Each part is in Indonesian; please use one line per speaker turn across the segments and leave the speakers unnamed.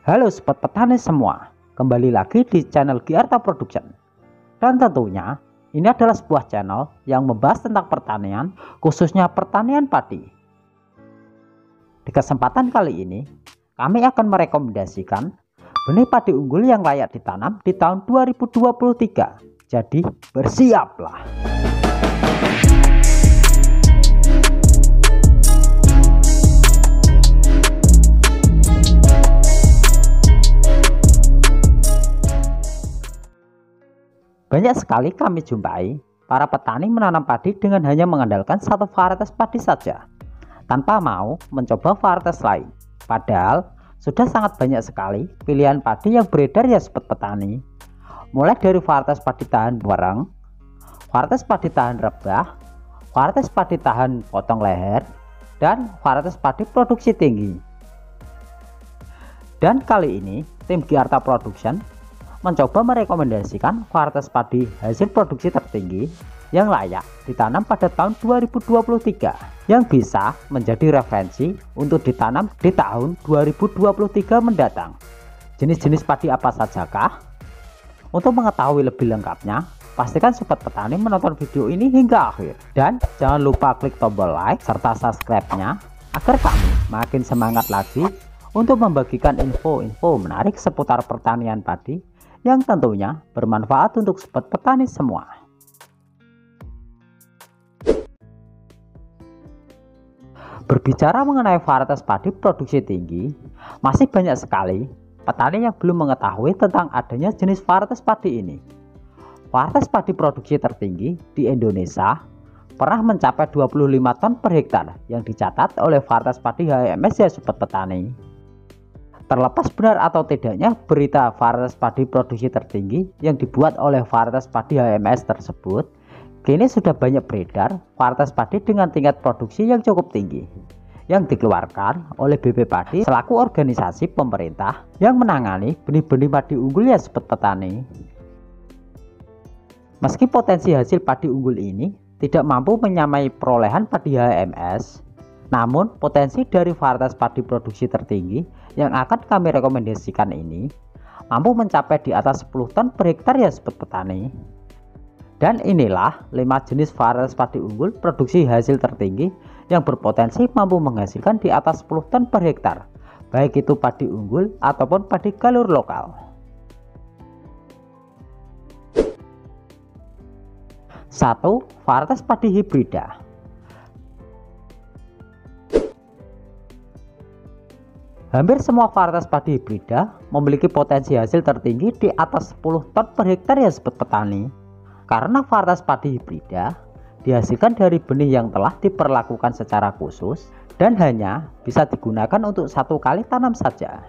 Halo sobat petani semua, kembali lagi di channel Giarta Production. Dan tentunya ini adalah sebuah channel yang membahas tentang pertanian, khususnya pertanian padi. Di kesempatan kali ini, kami akan merekomendasikan benih padi unggul yang layak ditanam di tahun 2023. Jadi bersiaplah. Banyak sekali kami jumpai para petani menanam padi dengan hanya mengandalkan satu varietas padi saja, tanpa mau mencoba varietas lain. Padahal sudah sangat banyak sekali pilihan padi yang beredar ya sobat petani. Mulai dari varietas padi tahan bereng, varietas padi tahan rebah, varietas padi tahan potong leher, dan varietas padi produksi tinggi. Dan kali ini tim Giarta Production mencoba merekomendasikan varietas padi hasil produksi tertinggi yang layak ditanam pada tahun 2023 yang bisa menjadi referensi untuk ditanam di tahun 2023 mendatang. Jenis-jenis padi apa sajakah? Untuk mengetahui lebih lengkapnya, pastikan sobat petani menonton video ini hingga akhir dan jangan lupa klik tombol like serta subscribe-nya agar kami makin semangat lagi untuk membagikan info-info menarik seputar pertanian padi yang tentunya bermanfaat untuk sobat petani semua. Berbicara mengenai varietas padi produksi tinggi, masih banyak sekali petani yang belum mengetahui tentang adanya jenis varietas padi ini. Varietas padi produksi tertinggi di Indonesia pernah mencapai 25 ton per hektar yang dicatat oleh varietas padi HMS ya sobat petani. Terlepas benar atau tidaknya berita varietas padi produksi tertinggi yang dibuat oleh varietas padi HMS tersebut, kini sudah banyak beredar varietas padi dengan tingkat produksi yang cukup tinggi yang dikeluarkan oleh BP Padi selaku organisasi pemerintah yang menangani benih-benih padi unggul ya sobat petani. Meski potensi hasil padi unggul ini tidak mampu menyamai perolehan padi HMS, namun potensi dari varietas padi produksi tertinggi yang akan kami rekomendasikan ini mampu mencapai di atas 10 ton per hektar ya sobat petani. Dan inilah 5 jenis varietas padi unggul produksi hasil tertinggi yang berpotensi mampu menghasilkan di atas 10 ton per hektar, baik itu padi unggul ataupun padi galur lokal. 1. Varietas padi hibrida. Hampir semua varietas padi hibrida memiliki potensi hasil tertinggi di atas 10 ton per hektar ya sobat petani. Karena varietas padi hibrida dihasilkan dari benih yang telah diperlakukan secara khusus dan hanya bisa digunakan untuk satu kali tanam saja.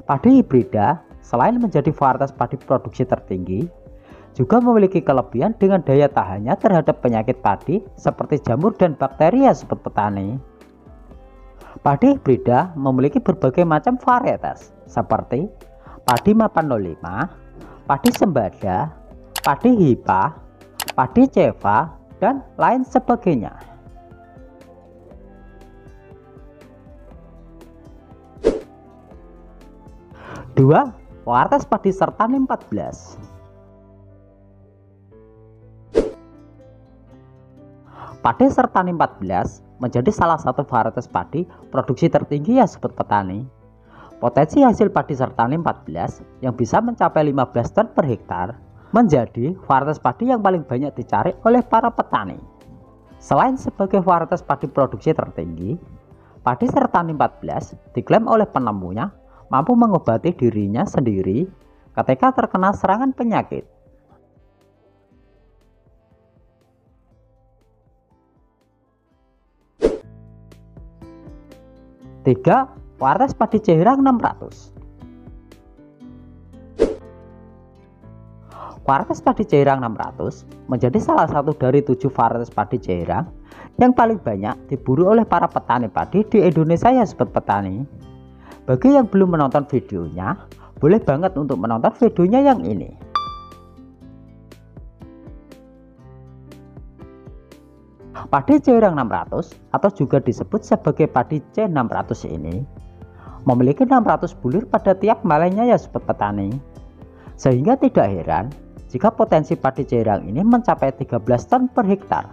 Padi hibrida selain menjadi varietas padi produksi tertinggi, juga memiliki kelebihan dengan daya tahannya terhadap penyakit padi seperti jamur dan bakteri ya sobat petani. Padi hibrida memiliki berbagai macam varietas seperti padi mapan 05, padi sembada, padi hipa, padi ceva, dan lain sebagainya. 2. Varietas padi sertani 14. Padi sertani 14 menjadi salah satu varietas padi produksi tertinggi ya sobat petani. Potensi hasil padi sertani 14 yang bisa mencapai 15 ton per hektar menjadi varietas padi yang paling banyak dicari oleh para petani. Selain sebagai varietas padi produksi tertinggi, padi sertani 14 diklaim oleh penemunya mampu mengobati dirinya sendiri ketika terkena serangan penyakit. 3. Varietas padi Cehrang 600. Varietas padi Cehrang 600 menjadi salah satu dari 7 varietas padi Cehrang yang paling banyak diburu oleh para petani padi di Indonesia ya sobat petani. Bagi yang belum menonton videonya, boleh banget untuk menonton videonya yang ini. Padi Cehrang 600 atau juga disebut sebagai padi C600 ini memiliki 600 bulir pada tiap malainya ya sobat petani. Sehingga tidak heran jika potensi padi Cireng ini mencapai 13 ton per hektar.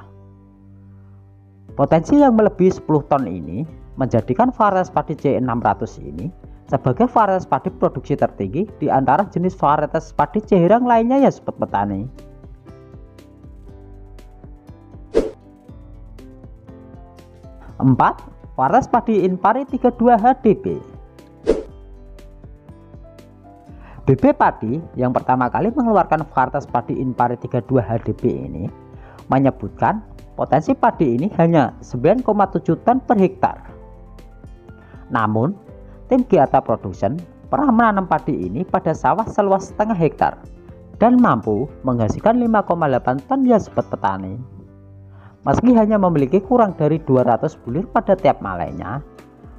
Potensi yang melebihi 10 ton ini menjadikan varietas padi C600 ini sebagai varietas padi produksi tertinggi di antara jenis varietas padi Cireng lainnya ya sobat petani. Empat, varietas padi Inpari 32 HDB. BB Padi yang pertama kali mengeluarkan varietas padi Inpari 32 HDB ini menyebutkan potensi padi ini hanya 9,7 ton per hektar. Namun, tim Giata Production pernah menanam padi ini pada sawah seluas setengah hektar dan mampu menghasilkan 5,8 ton ya sobat petani. Meski hanya memiliki kurang dari 200 bulir pada tiap malainya,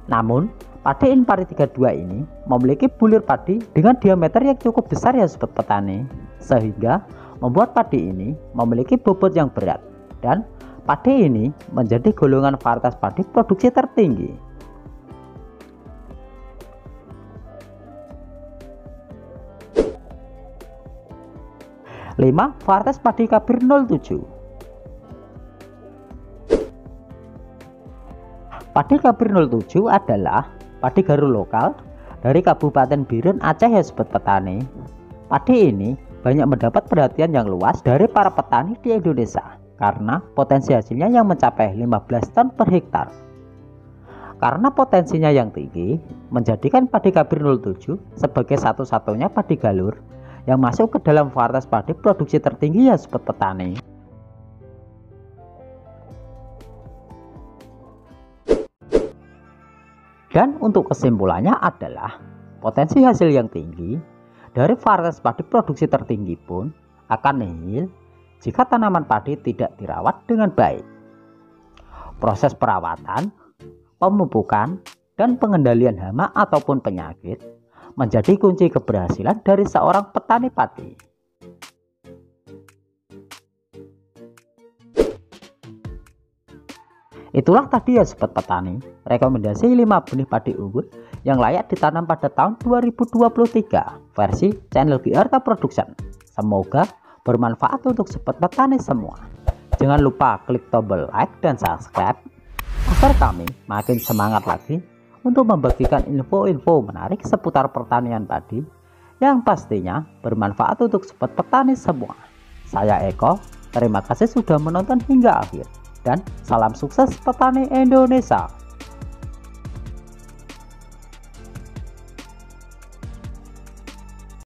namun padi Inpari 32 ini memiliki bulir padi dengan diameter yang cukup besar ya sobat petani, sehingga membuat padi ini memiliki bobot yang berat dan padi ini menjadi golongan varietas padi produksi tertinggi. 5. Varietas padi Kabir 07. Padi Kabir 07 adalah padi garu lokal dari Kabupaten Biren, Aceh ya sobat petani. Padi ini banyak mendapat perhatian yang luas dari para petani di Indonesia karena potensi hasilnya yang mencapai 15 ton per hektar. Karena potensinya yang tinggi, menjadikan padi Kabir 07 sebagai satu-satunya padi galur yang masuk ke dalam varietas padi produksi tertinggi ya sobat petani. Dan untuk kesimpulannya adalah potensi hasil yang tinggi dari varietas padi produksi tertinggi pun akan nihil jika tanaman padi tidak dirawat dengan baik. Proses perawatan, pemupukan, dan pengendalian hama ataupun penyakit menjadi kunci keberhasilan dari seorang petani padi. Itulah tadi ya sobat petani, rekomendasi 5 benih padi unggul yang layak ditanam pada tahun 2023 versi channel Giata Production. Semoga bermanfaat untuk sobat petani semua. Jangan lupa klik tombol like dan subscribe agar kami makin semangat lagi untuk membagikan info-info menarik seputar pertanian padi yang pastinya bermanfaat untuk sobat petani semua. Saya Eko, terima kasih sudah menonton hingga akhir. Dan salam sukses petani Indonesia.